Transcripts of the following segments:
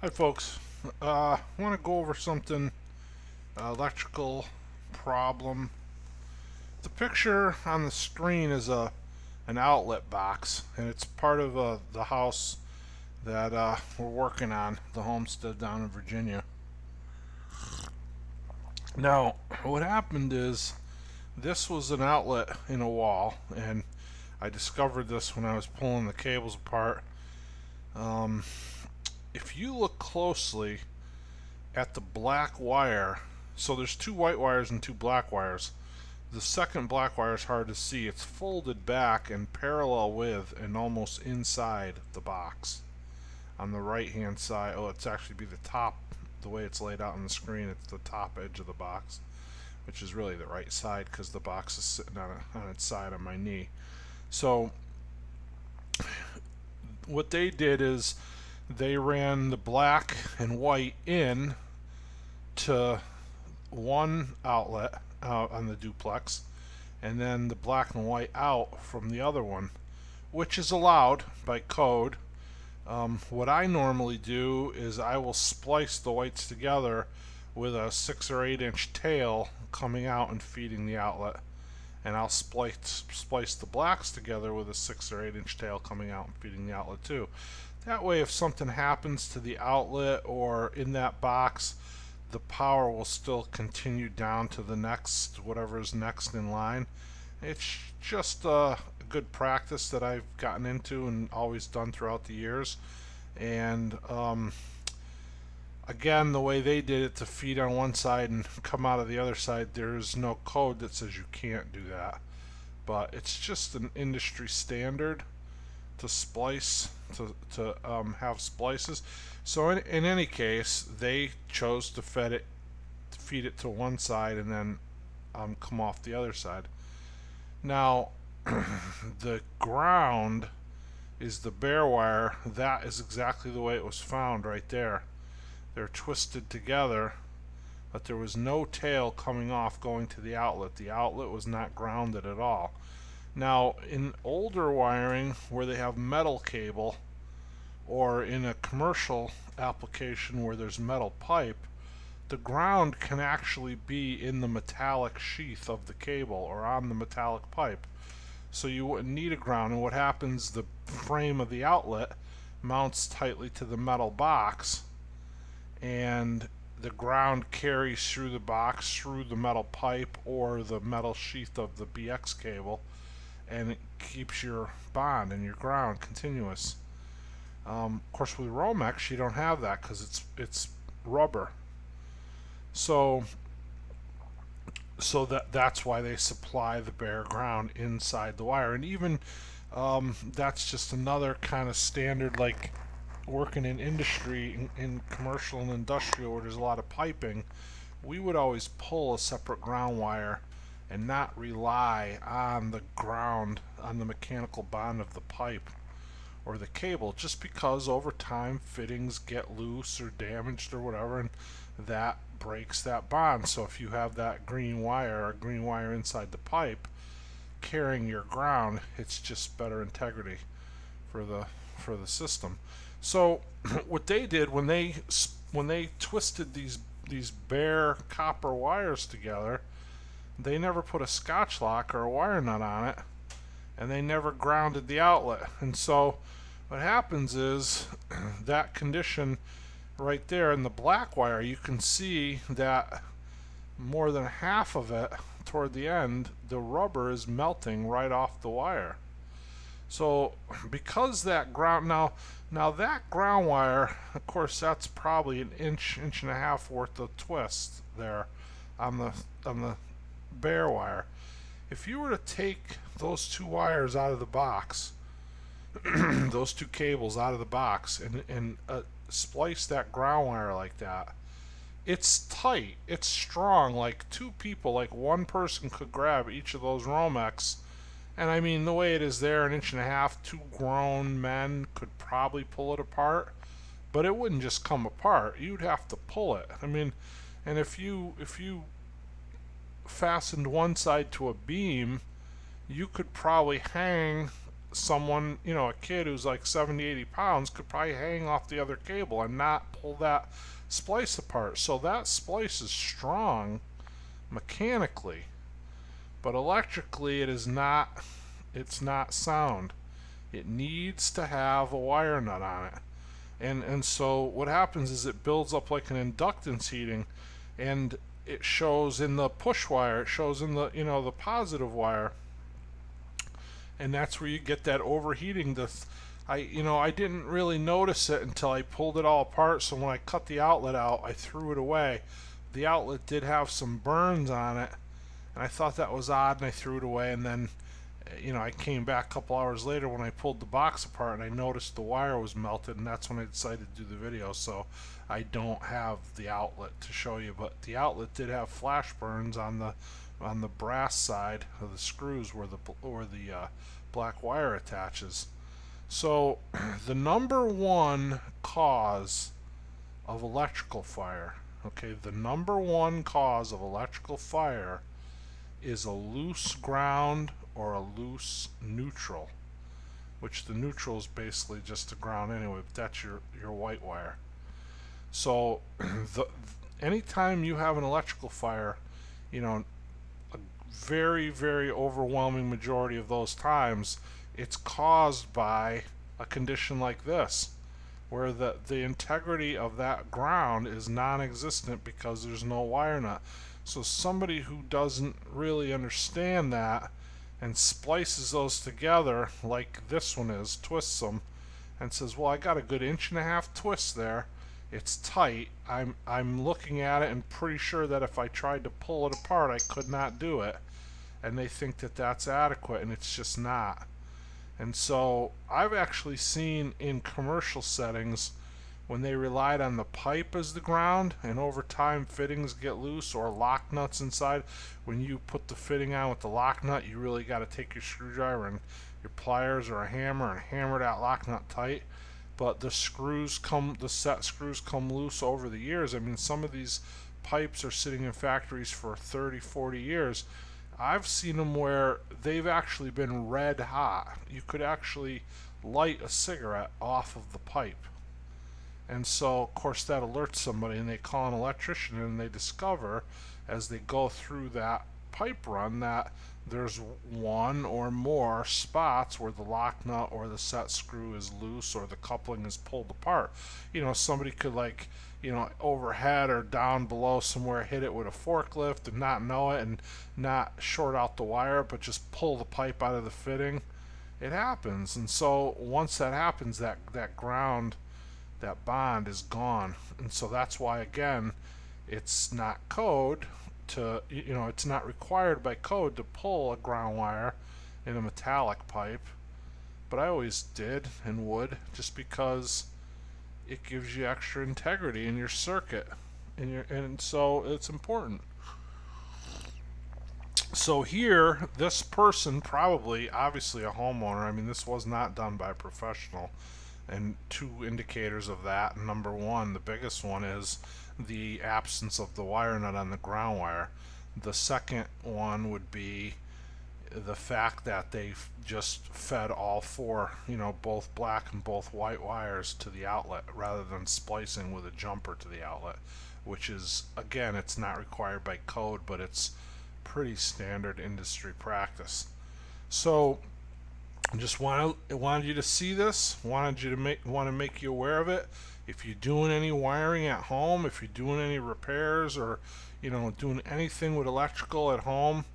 Hi folks, I want to go over something electrical problem. The picture on the screen is an outlet box, and it's part of the house that we're working on, the homestead down in Virginia. Now, what happened is this was an outlet in a wall, and I discovered this when I was pulling the cables apart. Um, if you look closely at the black wire, so there's two white wires and two black wires. The second black wire is hard to see. It's folded back and parallel with and almost inside the box. On the right hand side, oh, it's actually be the top, the way it's laid out on the screen, it's the top edge of the box, which is really the right side because the box is sitting on its side on my knee. So what they did is they ran the black and white in to one outlet on the duplex, and then the black and white out from the other one, which is allowed by code. What I normally do is I will splice the whites together with a 6 or 8 inch tail coming out and feeding the outlet, and I'll splice the blacks together with a 6 or 8 inch tail coming out and feeding the outlet too. That way, if something happens to the outlet or in that box, the power will still continue down to the next, whatever is next in line. It's just a good practice that I've gotten into and always done throughout the years. And again, the way they did it to feed on one side and come out of the other side, there's no code that says you can't do that. But it's just an industry standard to splice, to have splices. So in any case, they chose to feed it to one side and then come off the other side. Now, the ground is the bare wire. That is exactly the way it was found right there. They're twisted together, but there was no tail coming off going to the outlet. The outlet was not grounded at all. Now, in older wiring where they have metal cable, or in a commercial application where there's metal pipe, the ground can actually be in the metallic sheath of the cable or on the metallic pipe. So you wouldn't need a ground, and what happens, the frame of the outlet mounts tightly to the metal box, and the ground carries through the box, through the metal pipe or the metal sheath of the BX cable, and it keeps your bond and your ground continuous. Of course, with Romex, you don't have that because it's rubber. So that's why they supply the bare ground inside the wire, and even that's just another kind of standard, like working in industry, in commercial and industrial where there's a lot of piping. We would always pull a separate ground wire and not rely on the ground, on the mechanical bond of the pipe or the cable, just because over time fittings get loose or damaged or whatever, and that breaks that bond. So if you have that green wire or green wire inside the pipe carrying your ground, it's just better integrity for the system. So what they did when they twisted these bare copper wires together, they never put a scotch lock or a wire nut on it, and they never grounded the outlet. And so what happens is that condition right there in the black wire, you can see that more than half of it toward the end, the rubber is melting right off the wire. So because that ground, now that ground wire, of course, that's probably an inch and a half worth of twist there on the bare wire. If you were to take those two wires out of the box, those two cables out of the box, and splice that ground wire like that, it's tight, it's strong, like two people, like one person could grab each of those Romex. And I mean, the way it is there, an inch and a half, two grown men could probably pull it apart, but it wouldn't just come apart. You'd have to pull it. I mean, and if you fastened one side to a beam, you could probably hang someone, you know, a kid who's like 70, 80 pounds could probably hang off the other cable and not pull that splice apart. So that splice is strong mechanically, but electrically it is not, it's not sound. It needs to have a wire nut on it. And so what happens is it builds up like an inductance heating, and it shows in the push wire, it shows in the, you know, the positive wire, and that's where you get that overheating. I didn't really notice it until I pulled it all apart, so when I cut the outlet out, I threw it away. The outlet did have some burns on it, and I thought that was odd, and I threw it away. And then, you know, I came back a couple hours later when I pulled the box apart, and I noticed the wire was melted, and that's when I decided to do the video. So I don't have the outlet to show you, but the outlet did have flash burns on the brass side of the screws where the black wire attaches. So the number one cause of electrical fire, okay, the number one cause of electrical fire is a loose ground or a loose neutral, which the neutral is basically just a ground anyway, but that's your white wire. So anytime you have an electrical fire, you know, a very, very overwhelming majority of those times, it's caused by a condition like this, where the integrity of that ground is non-existent because there's no wire nut. So somebody who doesn't really understand that and splices those together like this one is, twists them, and says, well, I got a good 1.5 twist there, it's tight, I'm looking at it and pretty sure that if I tried to pull it apart I could not do it, and they think that that's adequate, and it's just not. And so I've actually seen in commercial settings when they relied on the pipe as the ground, and over time fittings get loose or lock nuts inside. When you put the fitting on with the lock nut, you really got to take your screwdriver and your pliers or a hammer and hammer that lock nut tight. But the set screws come loose over the years. I mean, some of these pipes are sitting in factories for 30, 40 years. I've seen them where they've actually been red hot. You could actually light a cigarette off of the pipe. And so, of course, that alerts somebody, and they call an electrician, and they discover as they go through that pipe run that there's one or more spots where the lock nut or the set screw is loose or the coupling is pulled apart. You know, somebody could, like, you know, overhead or down below somewhere hit it with a forklift and not know it and not short out the wire but just pull the pipe out of the fitting. It happens. And so once that happens, that ground, that bond is gone. And so that's why, again, it's not code to, you know, it's not required by code to pull a ground wire in a metallic pipe, but I always did and would, just because it gives you extra integrity in your circuit, and so it's important. So here, this person, probably, obviously a homeowner, I mean, this was not done by a professional, and two indicators of that. Number one, the biggest one, is the absence of the wire nut on the ground wire. The second one would be the fact that they just fed all four, you know, both black and both white wires to the outlet rather than splicing with a jumper to the outlet, which is, again, it's not required by code, but it's pretty standard industry practice. So just wanted you to see this, want to make you aware of it. If you're doing any wiring at home, if you're doing any repairs, or, you know, doing anything with electrical at home,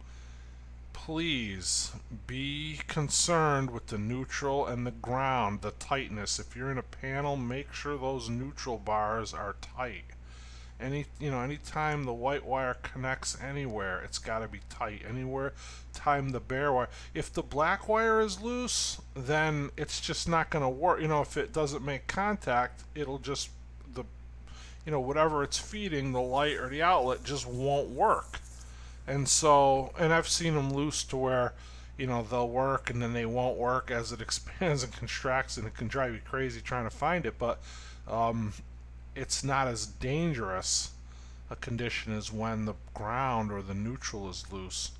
please be concerned with the neutral and the ground, the tightness. If you're in a panel, make sure those neutral bars are tight. Anytime the white wire connects anywhere, it's got to be tight. Time the bare wire. If the black wire is loose, then it's just not going to work. You know, if it doesn't make contact, it'll just, whatever it's feeding, the light or the outlet, just won't work. And so, and I've seen them loose to where, they'll work and then they won't work as it expands and contracts, and it can drive you crazy trying to find it. But it's not as dangerous a condition as when the ground or the neutral is loose.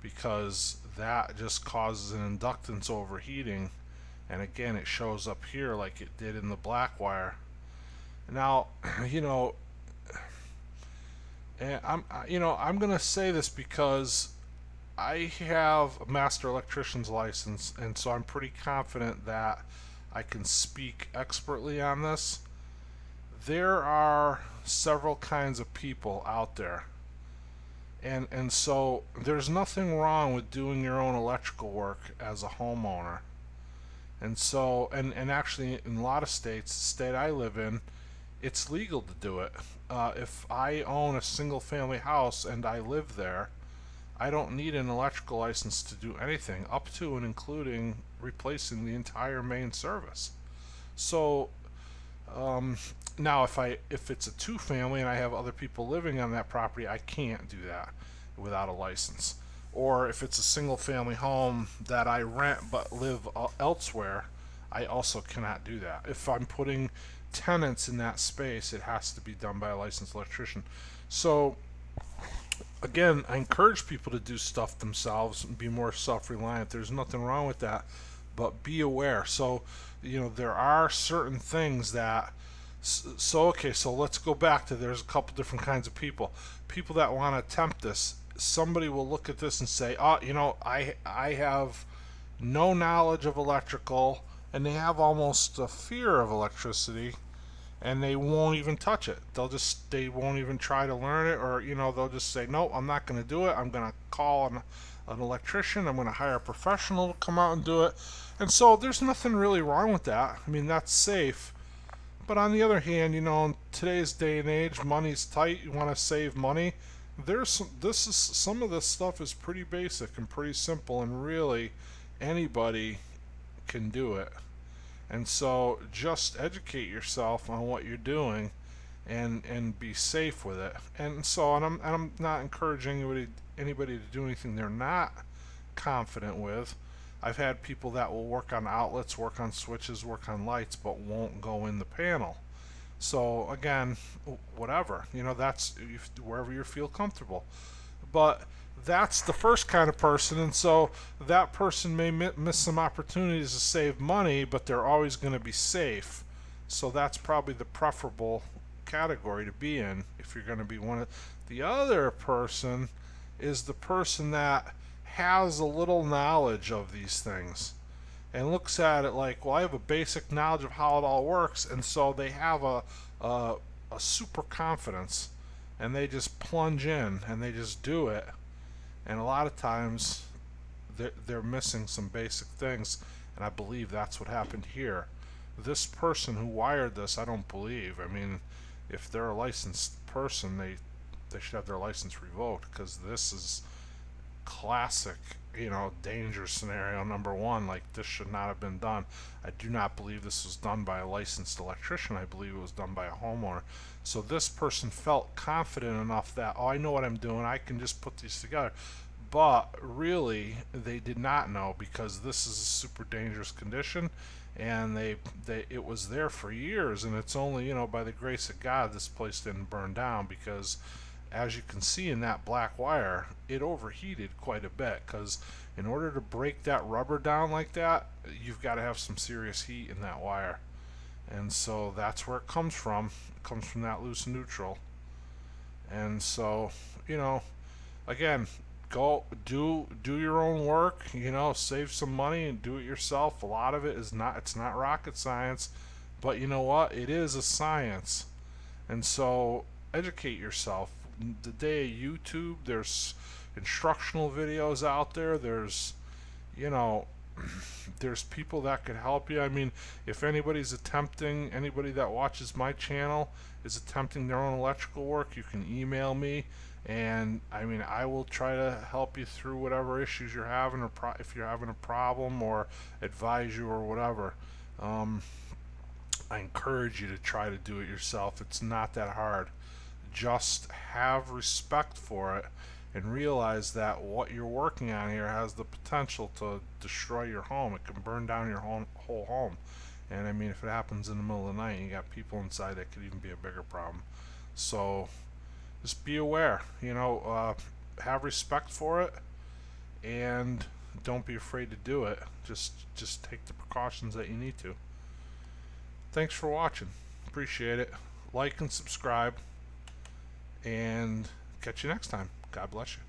because that just causes an inductance overheating. And again, it shows up here like it did in the black wire. Now, you know, and I'm gonna say this because I have a master electrician's license, and so I'm pretty confident that I can speak expertly on this. There are several kinds of people out there, and so there's nothing wrong with doing your own electrical work as a homeowner. And so, and actually, in a lot of states, the state I live in, it's legal to do it. If I own a single family house and I live there, I don't need an electrical license to do anything, up to and including replacing the entire main service. So, um, now if it's a two family and I have other people living on that property, I can't do that without a license. Or if it's a single family home that I rent but live elsewhere, I also cannot do that. If I'm putting tenants in that space, it has to be done by a licensed electrician. So again, I encourage people to do stuff themselves and be more self-reliant. There's nothing wrong with that, but be aware. So, there are certain things that. So okay, so let's go back to, there's a couple different kinds of people. People that want to attempt this. Somebody will look at this and say, "Oh, I have no knowledge of electrical," and they have almost a fear of electricity, and they won't even touch it. They won't even try to learn it, or they'll just say, "No, I'm not going to do it. I'm going to call an electrician. I'm going to hire a professional to come out and do it." And so there's nothing really wrong with that. I mean, that's safe. But on the other hand, in today's day and age, money's tight. You want to save money. Some of this stuff is pretty basic and pretty simple, and really anybody can do it. And so just educate yourself on what you're doing, and be safe with it. And I'm not encouraging anybody to do anything they're not confident with. I've had people that will work on outlets, work on switches, work on lights, but won't go in the panel. So again, whatever, that's wherever you feel comfortable. But that's the first kind of person, and so that person may miss some opportunities to save money, but they're always going to be safe. So that's probably the preferable category to be in if you're going to be one of. The other person is the person that has a little knowledge of these things and looks at it like, well, I have a basic knowledge of how it all works, and so they have a super confidence, and they just plunge in and they just do it. And a lot of times they're missing some basic things, and I believe that's what happened here. This person who wired this, I don't believe. I mean, if they're a licensed person, they should have their license revoked, because this is classic, danger scenario number one. Like, this should not have been done. I do not believe this was done by a licensed electrician. I believe it was done by a homeowner. So this person felt confident enough that, oh, I know what I'm doing, I can just put these together. But really, they did not know, because this is a super dangerous condition, and it was there for years, and it's only, by the grace of God, this place didn't burn down, because as you can see in that black wire, it overheated quite a bit, because in order to break that rubber down like that, you've got to have some serious heat in that wire. And so that's where it comes from. It comes from that loose neutral. And so, again, go do your own work, save some money and do it yourself. A lot of it's not rocket science, but you know what? It is a science. And so educate yourself. The day of YouTube, there's instructional videos out there. There's there's people that could help you. I mean, if anybody that watches my channel is attempting their own electrical work, you can email me, and I mean, I will try to help you through whatever issues you're having, or if you're having a problem, or advise you or whatever. I encourage you to try to do it yourself. It's not that hard. Just have respect for it, and realize that what you're working on here has the potential to destroy your home. It can burn down your whole home. And I mean, if it happens in the middle of the night, you got people inside, that could even be a bigger problem. So just be aware, have respect for it, and don't be afraid to do it. Just take the precautions that you need to. Thanks for watching. Appreciate it. Like and subscribe, and catch you next time. God bless you.